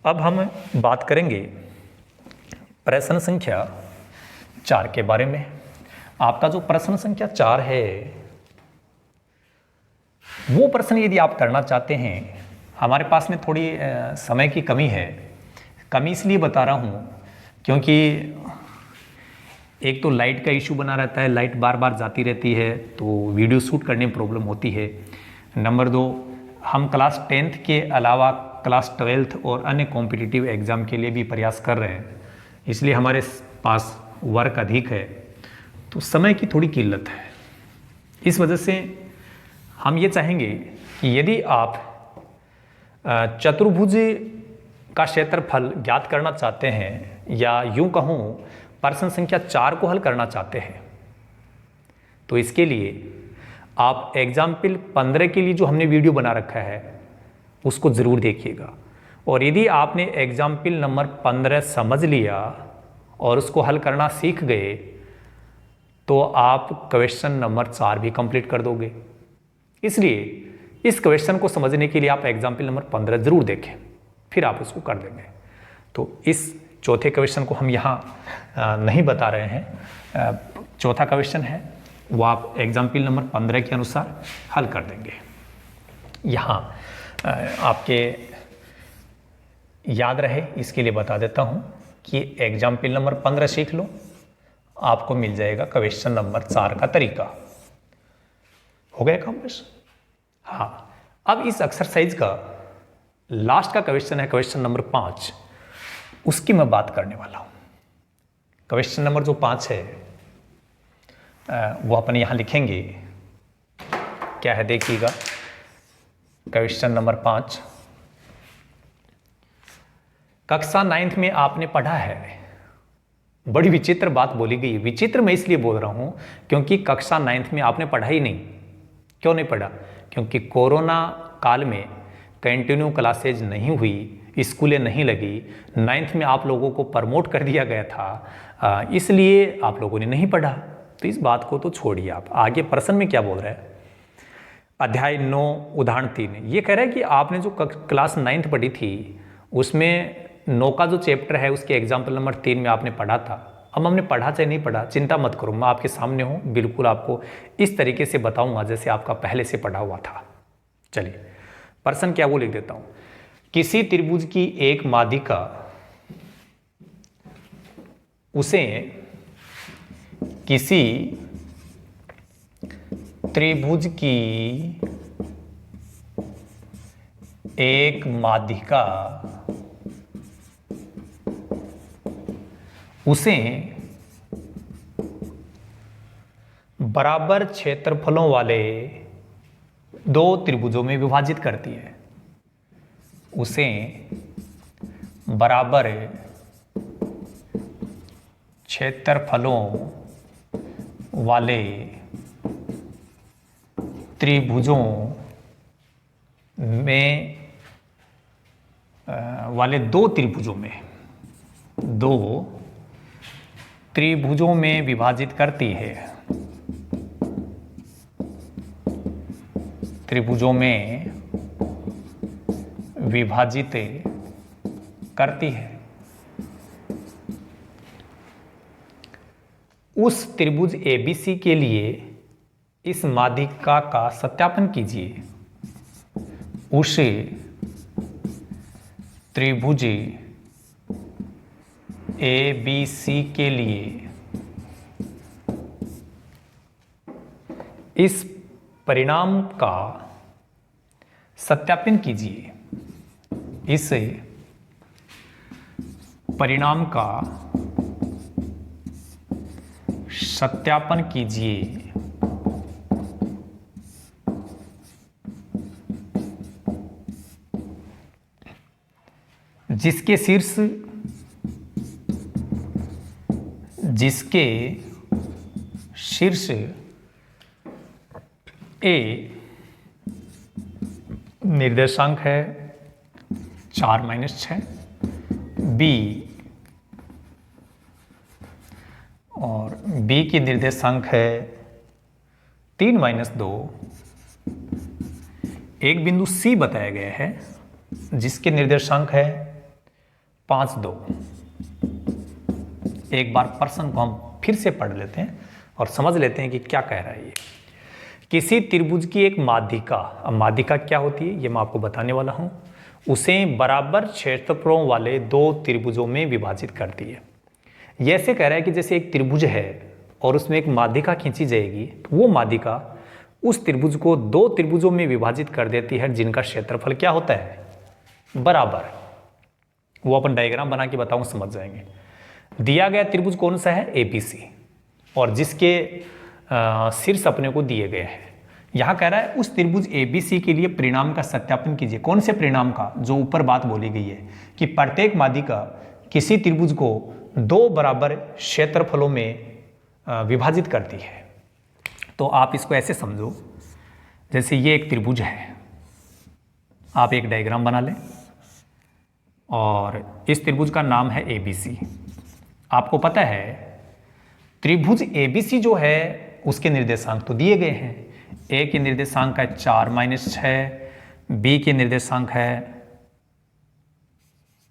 अब हम बात करेंगे प्रश्न संख्या 4 के बारे में। आपका जो प्रश्न संख्या 4 है वो प्रश्न यदि आप करना चाहते हैं, हमारे पास में थोड़ी समय की कमी है। कमी इसलिए बता रहा हूँ क्योंकि एक तो लाइट का इशू बना रहता है, लाइट बार बार जाती रहती है तो वीडियो शूट करने में प्रॉब्लम होती है। नंबर 2, हम क्लास 10th के अलावा क्लास 12th और अन्य कॉम्पिटिटिव एग्ज़ाम के लिए भी प्रयास कर रहे हैं, इसलिए हमारे पास वर्क अधिक है, तो समय की थोड़ी किल्लत है। इस वजह से हम ये चाहेंगे कि यदि आप चतुर्भुज का क्षेत्रफल ज्ञात करना चाहते हैं या यूं कहूं प्रश्न संख्या 4 को हल करना चाहते हैं, तो इसके लिए आप एग्जाम्पल 15 के लिए जो हमने वीडियो बना रखा है उसको ज़रूर देखिएगा। और यदि आपने एग्जाम्पल नंबर 15 समझ लिया और उसको हल करना सीख गए तो आप क्वेश्चन नंबर 4 भी कंप्लीट कर दोगे। इसलिए इस क्वेश्चन को समझने के लिए आप एग्जाम्पल नंबर 15 ज़रूर देखें, फिर आप उसको कर देंगे। तो इस चौथे क्वेश्चन को हम यहाँ नहीं बता रहे हैं, चौथा क्वेश्चन है वो आप एग्जाम्पल नंबर 15 के अनुसार हल कर देंगे। यहाँ आपके याद रहे इसके लिए बता देता हूँ कि एग्जाम्पल नंबर 15 सीख लो, आपको मिल जाएगा क्वेश्चन नंबर 4 का तरीका। हो गया काम बस। हाँ, अब इस एक्सरसाइज का लास्ट का क्वेश्चन है क्वेश्चन नंबर 5, उसकी मैं बात करने वाला हूँ। क्वेश्चन नंबर जो 5 है वो अपन यहाँ लिखेंगे, क्या है देखिएगा। क्वेश्चन नंबर 5, कक्षा 9th में आपने पढ़ा है, बड़ी विचित्र बात बोली गई। विचित्र मैं इसलिए बोल रहा हूँ क्योंकि कक्षा 9th में आपने पढ़ा ही नहीं। क्यों नहीं पढ़ा? क्योंकि कोरोना काल में कंटिन्यू क्लासेज नहीं हुई, स्कूलें नहीं लगी, 9th में आप लोगों को प्रमोट कर दिया गया था, इसलिए आप लोगों ने नहीं पढ़ा। तो इस बात को तो छोड़िए, आप आगे प्रश्न में क्या बोल रहे हैं। अध्याय 9 उदाहरण 3 ये कह रहा है कि आपने जो क्लास 9th पढ़ी थी उसमें 9 का जो चैप्टर है उसके एग्जाम्पल नंबर 3 में आपने पढ़ा था। अब हमने पढ़ा चाहे नहीं पढ़ा, चिंता मत करो, मैं आपके सामने हूँ, बिल्कुल आपको इस तरीके से बताऊंगा जैसे आपका पहले से पढ़ा हुआ था। चलिए प्रश्न क्या वो लिख देता हूँ। किसी त्रिभुज की एक माध्यिका उसे किसी त्रिभुज की एक माध्यिका उसे बराबर क्षेत्रफलों वाले दो त्रिभुजों में विभाजित करती है उसे बराबर क्षेत्रफलों वाले त्रिभुजों में वाले दो त्रिभुजों में विभाजित करती है, त्रिभुजों में विभाजित करती है। उस त्रिभुज ABC के लिए इस माध्यिका का सत्यापन कीजिए। उस त्रिभुज ABC के लिए इस परिणाम का सत्यापन कीजिए। इस परिणाम का सत्यापन कीजिए। जिसके शीर्ष A निर्देशांक है 4-6, B और B की निर्देशांक है 3-2। एक बिंदु C बताया गया है जिसके निर्देशांक है 5-2। एक बार प्रश्न को हम फिर से पढ़ लेते हैं और समझ लेते हैं कि क्या कह रहा है ये। किसी त्रिभुज की एक माध्यिका, अब माध्यिका क्या होती है ये मैं आपको बताने वाला हूं, उसे बराबर क्षेत्रफलों वाले दो त्रिभुजों में विभाजित करती है। ये ऐसे कह रहा है कि जैसे एक त्रिभुज है और उसमें एक माध्यिका खींची जाएगी, तो वो माध्यिका उस त्रिभुज को दो त्रिभुजों में विभाजित कर देती है जिनका क्षेत्रफल क्या होता है, बराबर। वो अपन डायग्राम बना के बताऊं, समझ जाएंगे। दिया गया त्रिभुज कौन सा है, ABC, और जिसके शीर्ष अपने को दिए गए हैं। यहां कह रहा है उस त्रिभुज ABC के लिए परिणाम का सत्यापन कीजिए। कौन से परिणाम का, जो ऊपर बात बोली गई है कि प्रत्येक माध्यिका किसी त्रिभुज को दो बराबर क्षेत्रफलों में विभाजित करती है। तो आप इसको ऐसे समझो, जैसे ये एक त्रिभुज है, आप एक डायग्राम बना लें और इस त्रिभुज का नाम है ABC। आपको पता है त्रिभुज ABC जो है उसके निर्देशांक तो दिए गए हैं। A के निर्देशांक है 4-6, B के निर्देशांक है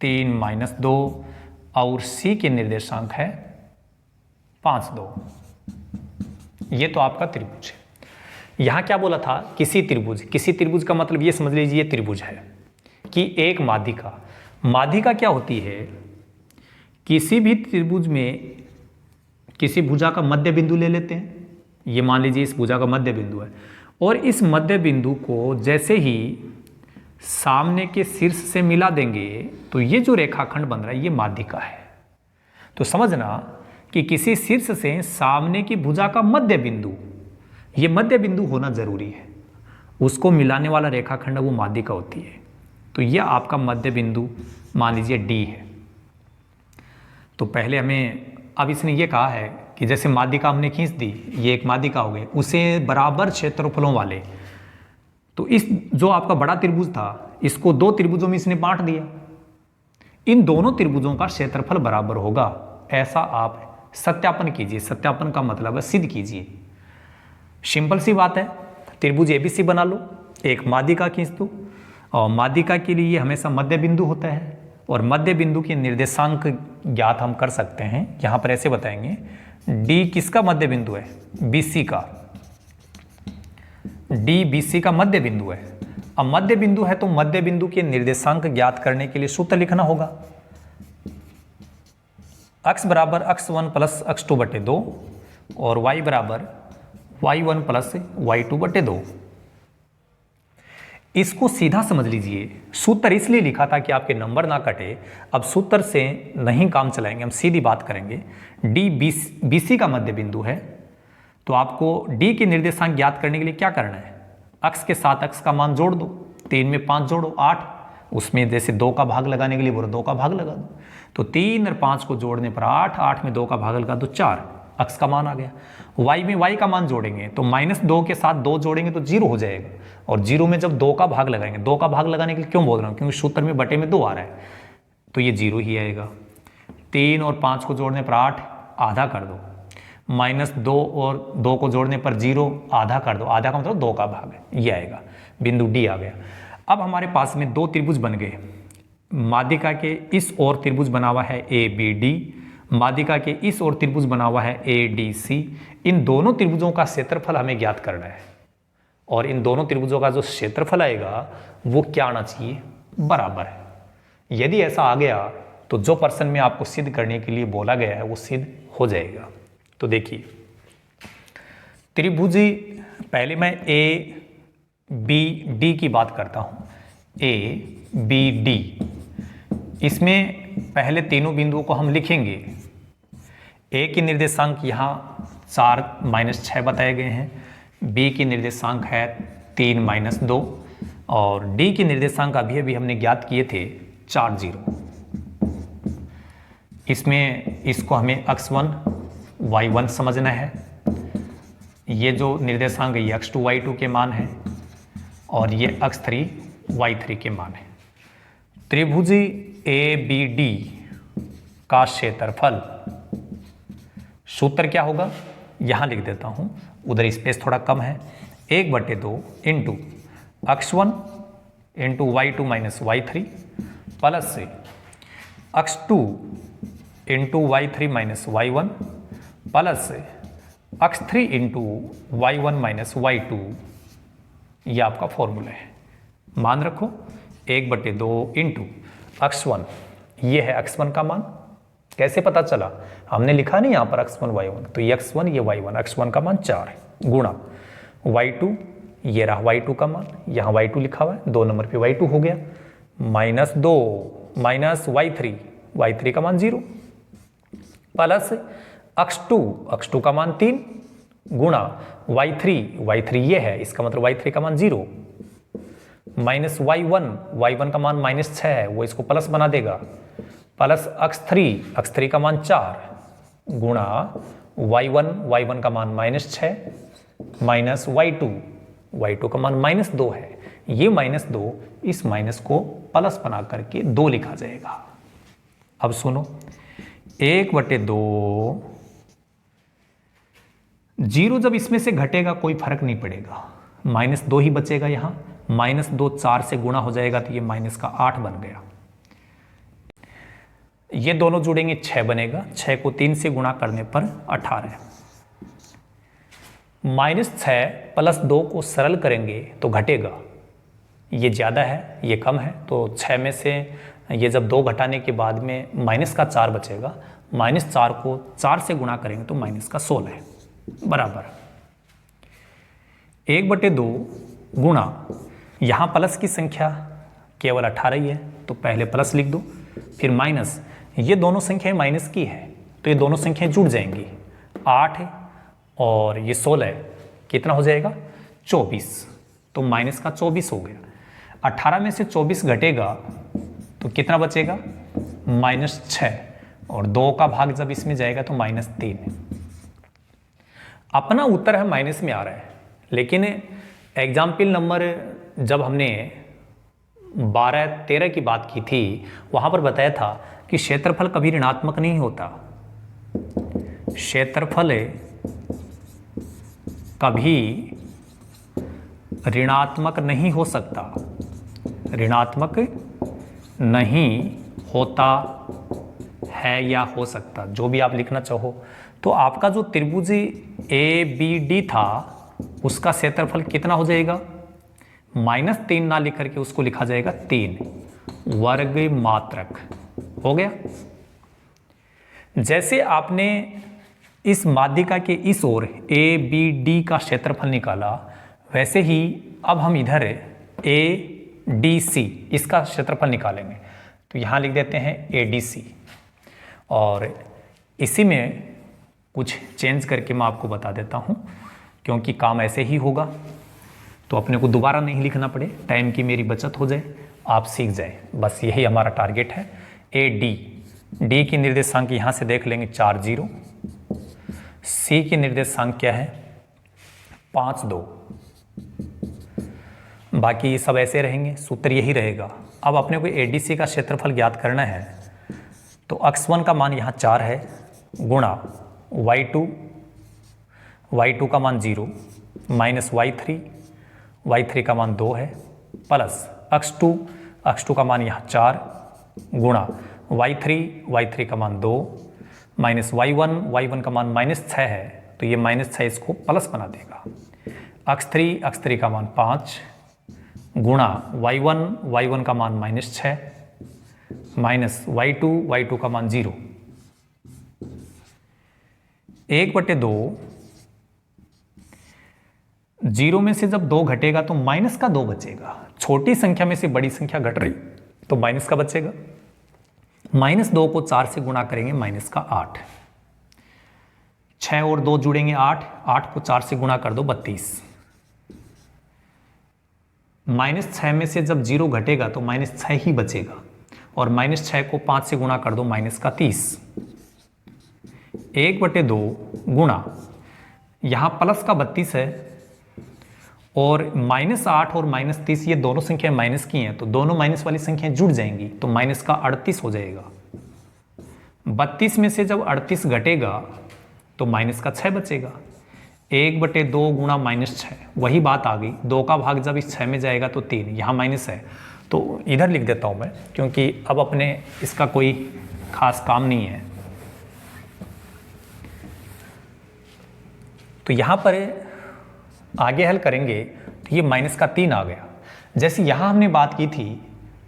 3-2 और C के निर्देशांक है 5-2। ये तो आपका त्रिभुज है। यहां क्या बोला था, किसी त्रिभुज का मतलब ये समझ लीजिए त्रिभुज है कि एक माध्यिका। माध्यिका क्या होती है, किसी भी त्रिभुज में किसी भुजा का मध्य बिंदु ले लेते हैं। ये मान लीजिए इस भुजा का मध्य बिंदु है और इस मध्य बिंदु को जैसे ही सामने के शीर्ष से मिला देंगे तो ये जो रेखाखंड बन रहा है ये माध्यिका है। तो समझना कि किसी शीर्ष से सामने की भुजा का मध्य बिंदु, ये मध्य बिंदु होना जरूरी है, उसको मिलाने वाला रेखाखंड वो माध्यिका होती है। तो यह आपका मध्य बिंदु मान लीजिए D है। तो पहले हमें, अब इसने ये कहा है कि जैसे माध्यिका हमने खींच दी, ये एक माध्यिका हो गई, उसे बराबर क्षेत्रफलों वाले, तो इस जो आपका बड़ा त्रिभुज था इसको दो त्रिभुजों में इसने बांट दिया। इन दोनों त्रिभुजों का क्षेत्रफल बराबर होगा, ऐसा आप सत्यापन कीजिए। सत्यापन का मतलब है सिद्ध कीजिए। सिंपल सी बात है, त्रिभुज ABC बना लो, एक माध्यिका खींच दो और माध्यिका के लिए हमेशा मध्य बिंदु होता है और मध्य बिंदु के निर्देशांक ज्ञात हम कर सकते हैं। यहां पर ऐसे बताएंगे, D किसका मध्य बिंदु है, BC का। D BC का मध्य बिंदु है। अब मध्य बिंदु है तो मध्य बिंदु के निर्देशांक ज्ञात करने के लिए सूत्र लिखना होगा, x बराबर x1 प्लस x2 बटे 2 और y बराबर y1 प्लस y2 बटे 2। इसको सीधा समझ लीजिए। सूत्र इसलिए लिखा था कि आपके नंबर ना कटे। अब सूत्र से नहीं काम चलाएंगे, हम सीधी बात करेंगे। D BC का मध्य बिंदु है तो आपको D के निर्देशांक ज्ञात करने के लिए क्या करना है, अक्स के साथ अक्स का मान जोड़ दो, 3 में 5 जोड़ो 8, उसमें जैसे 2 का भाग लगाने के लिए बोलो 2 का भाग लगा दो, तो 3 और 5 को जोड़ने पर 8, 8 में 2 का भाग लगा दो 4, अक्स का मान आ गया। y में y का मान जोड़ेंगे तो -2 के साथ 2 जोड़ेंगे तो 0 हो जाएगा, और 0 में जब 2 का भाग लगाएंगे, 2 का भाग लगाने के लिए क्यों बोल रहा हूँ, क्योंकि सूत्र में बटे में 2 आ रहा है, तो ये 0 ही आएगा। 3 और 5 को जोड़ने पर 8, आधा कर दो, -2 और 2 को जोड़ने पर 0, आधा कर दो, आधा का मतलब 2 का भाग है, ये आएगा, बिंदु डी आ गया। अब हमारे पास में 2 त्रिभुज बन गए, माध्यिका के इस ओर त्रिभुज बना हुआ है ABD, माध्यिका के इस ओर त्रिभुज बना हुआ है ADC। इन दोनों त्रिभुजों का क्षेत्रफल हमें ज्ञात करना है, और इन दोनों त्रिभुजों का जो क्षेत्रफल आएगा वो क्या आना चाहिए, बराबर है। यदि ऐसा आ गया तो जो प्रश्न में आपको सिद्ध करने के लिए बोला गया है वो सिद्ध हो जाएगा। तो देखिए त्रिभुज, पहले मैं ABD की बात करता हूं, ABD, इसमें पहले तीनों बिंदुओं को हम लिखेंगे। A की निर्देशांक यहाँ 4 - 6 बताए गए हैं, B की निर्देशांक है 3 - 2, और D की निर्देशांक अभी अभी हमने ज्ञात किए थे 4 0। इसमें इसको हमें x1 y1 समझना है, ये जो निर्देशांक है ये x2 y2 के मान है, और ये x3 y3 के मान है। त्रिभुज ABD का क्षेत्रफल, सूत्र क्या होगा यहां लिख देता हूं, उधर स्पेस थोड़ा कम है, 1/2 into x1 into y2 - y3 plus से x2 into y3 - y1 plus से x3 इंटू y1 - y2, ये आपका फॉर्मूला है। मान रखो 1/2 इंटू x1, ये है x1 का मान, कैसे पता चला, हमने लिखा नहीं यहाँ पर x1 y1, तो ये x1 ये y1, x1 का मान 4 है, गुणा y2, ये रहा y2 का मान, यहाँ y2 लिखा हुआ है, 2 नंबर पे y2 हो गया, -2 माइनस y3 का मान 0, प्लस x2 का मान 3, गुणा y3 ये है, इसका मतलब y3 का मान 0, माइनस y1 का मान -6 है, वो इसको प्लस बना देगा, प्लस x3 का मान 4, गुणा y1 का मान -6 माइनस y2 का मान -2 है, ये -2 इस माइनस को प्लस बना करके 2 लिखा जाएगा। अब सुनो, 1/2, 0 जब इसमें से घटेगा कोई फर्क नहीं पड़ेगा, -2 ही बचेगा, यहाँ -2 4 से गुणा हो जाएगा तो ये माइनस का 8 बन गया, ये दोनों जुड़ेंगे 6 बनेगा, 6 को 3 से गुणा करने पर 18, -6 प्लस 2 को सरल करेंगे तो घटेगा, ये ज़्यादा है ये कम है, तो 6 में से ये जब 2 घटाने के बाद में -4 बचेगा, -4 को 4 से गुणा करेंगे तो -16 बराबर 1/2 गुणा, यहाँ प्लस की संख्या केवल 18 ही है तो पहले प्लस लिख दो, फिर माइनस, ये दोनों संख्याएं माइनस की है तो ये दोनों संख्याएं जुड़ जाएंगी, 8 और ये 16 कितना हो जाएगा 24, तो माइनस का 24 हो गया। 18 में से 24 घटेगा तो कितना बचेगा -6, और 2 का भाग जब इसमें जाएगा तो -3। अपना उत्तर है माइनस में आ रहा है, लेकिन एग्जाम्पल नंबर जब हमने 12-13 की बात की थी वहां पर बताया था कि क्षेत्रफल कभी ऋणात्मक नहीं होता, क्षेत्रफल कभी ऋणात्मक नहीं हो सकता, ऋणात्मक नहीं होता है या हो सकता, जो भी आप लिखना चाहो। तो आपका जो त्रिभुज ABD था उसका क्षेत्रफल कितना हो जाएगा, -3 ना लिख करके उसको लिखा जाएगा 3 वर्ग मात्रक, हो गया। जैसे आपने इस माध्यिका के इस ओर ABD का क्षेत्रफल निकाला, वैसे ही अब हम इधर ADC इसका क्षेत्रफल निकालेंगे, तो यहाँ लिख देते हैं ADC, और इसी में कुछ चेंज करके मैं आपको बता देता हूँ, क्योंकि काम ऐसे ही होगा। तो अपने को दोबारा नहीं लिखना पड़े, टाइम की मेरी बचत हो जाए, आप सीख जाए, बस यही हमारा टारगेट है। ए डी की निर्देशांक यहाँ से देख लेंगे 4 0, सी की निर्देशांक क्या है 5 2, बाकी सब ऐसे रहेंगे, सूत्र यही रहेगा। अब अपने को ADC का क्षेत्रफल ज्ञात करना है, तो x1 का मान यहाँ 4 है गुणा y2 का मान 0 माइनस y3 का मान 2 है प्लस x2 का मान यहाँ 4 गुणा y3 का मान 2 माइनस y1 का मान -6 है, तो ये -6 इसको प्लस बना देगा। x3 का मान 5 गुणा y1 का मान -6 माइनस y2 का मान 0। 1/2, 0 में से जब 2 घटेगा तो माइनस का 2 बचेगा। छोटी संख्या में से बड़ी संख्या घट रही तो माइनस का बचेगा। -2 को 4 से गुणा करेंगे माइनस का 8, 6 और 2 जुड़ेंगे 8 को 4 से गुणा कर दो 32। -6 में से जब 0 घटेगा तो -6 ही बचेगा और -6 को 5 से गुणा कर दो -30। 1/2 गुणा यहाँ प्लस का 32 है और -8 और -30 ये दोनों संख्या माइनस की हैं, तो दोनों माइनस वाली संख्याएं जुड़ जाएंगी तो माइनस का 38 हो जाएगा। 32 में से जब 38 घटेगा तो माइनस का 6 बचेगा। 1/2 गुणा -6, वही बात आ गई, 2 का भाग जब इस 6 में जाएगा तो 3, यहाँ माइनस है तो इधर लिख देता हूँ मैं, क्योंकि अब अपने इसका कोई खास काम नहीं है। तो यहाँ पर आगे हल करेंगे तो ये -3 आ गया। जैसे यहाँ हमने बात की थी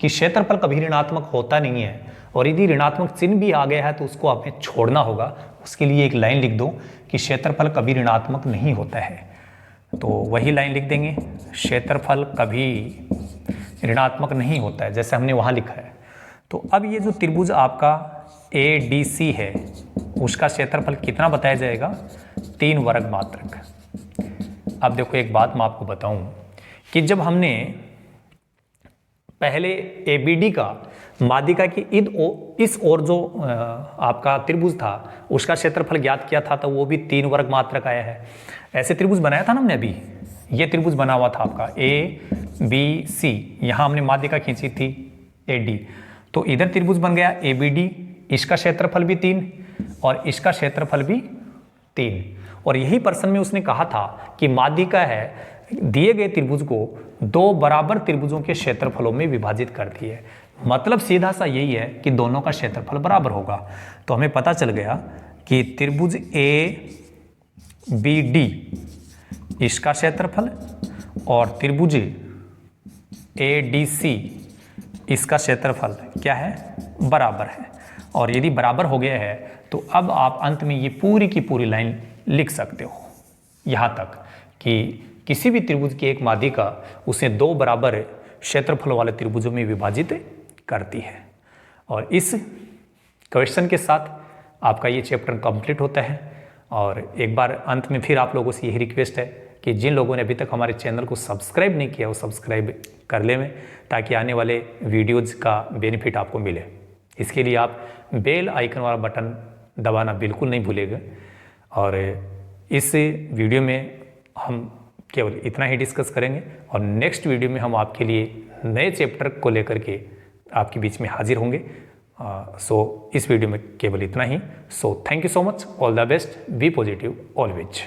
कि क्षेत्रफल कभी ऋणात्मक होता नहीं है, और यदि ऋणात्मक चिन्ह भी आ गया है तो उसको हमें छोड़ना होगा। उसके लिए एक लाइन लिख दो कि क्षेत्रफल कभी ऋणात्मक नहीं होता है, तो वही लाइन लिख देंगे, क्षेत्रफल कभी ऋणात्मक नहीं होता है, जैसे हमने वहाँ लिखा है। तो अब ये जो त्रिभुज आपका ADC है उसका क्षेत्रफल कितना बताया जाएगा, 3 वर्ग मात्रक। अब देखो एक बात मैं आपको बताऊं कि जब हमने पहले ABD का माध्यिका की इस ओर जो आपका त्रिभुज था उसका क्षेत्रफल ज्ञात किया था, तो वो भी 3 वर्ग मात्रक आया है। ऐसे त्रिभुज बनाया था ना हमने अभी, ये त्रिभुज बना हुआ था आपका ABC, यहाँ हमने माध्यिका खींची थी AD, तो इधर त्रिभुज बन गया ABD, इसका क्षेत्रफल भी 3 और इसका क्षेत्रफल भी 3। और यही प्रश्न में उसने कहा था कि माध्यिका है दिए गए त्रिभुज को 2 बराबर त्रिभुजों के क्षेत्रफलों में विभाजित करती है। मतलब सीधा सा यही है कि दोनों का क्षेत्रफल बराबर होगा। तो हमें पता चल गया कि त्रिभुज ABD इसका क्षेत्रफल और त्रिभुज ADC इसका क्षेत्रफल क्या है, बराबर है। और यदि बराबर हो गया है तो अब आप अंत में ये पूरी की पूरी लाइन लिख सकते हो यहाँ तक कि किसी भी त्रिभुज की एक माध्यिका उसे 2 बराबर क्षेत्रफल वाले त्रिभुजों में विभाजित करती है। और इस क्वेश्चन के साथ आपका ये चैप्टर कंप्लीट होता है। और एक बार अंत में फिर आप लोगों से यही रिक्वेस्ट है कि जिन लोगों ने अभी तक हमारे चैनल को सब्सक्राइब नहीं किया वो सब्सक्राइब कर लें, ताकि आने वाले वीडियोज़ का बेनिफिट आपको मिले। इसके लिए आप बेल आइकन वाला बटन दबाना बिल्कुल नहीं भूलेगा। और इस वीडियो में हम केवल इतना ही डिस्कस करेंगे और नेक्स्ट वीडियो में हम आपके लिए नए चैप्टर को लेकर के आपके बीच में हाजिर होंगे। सो इस वीडियो में केवल इतना ही। So thank you so much, all the best, be positive always.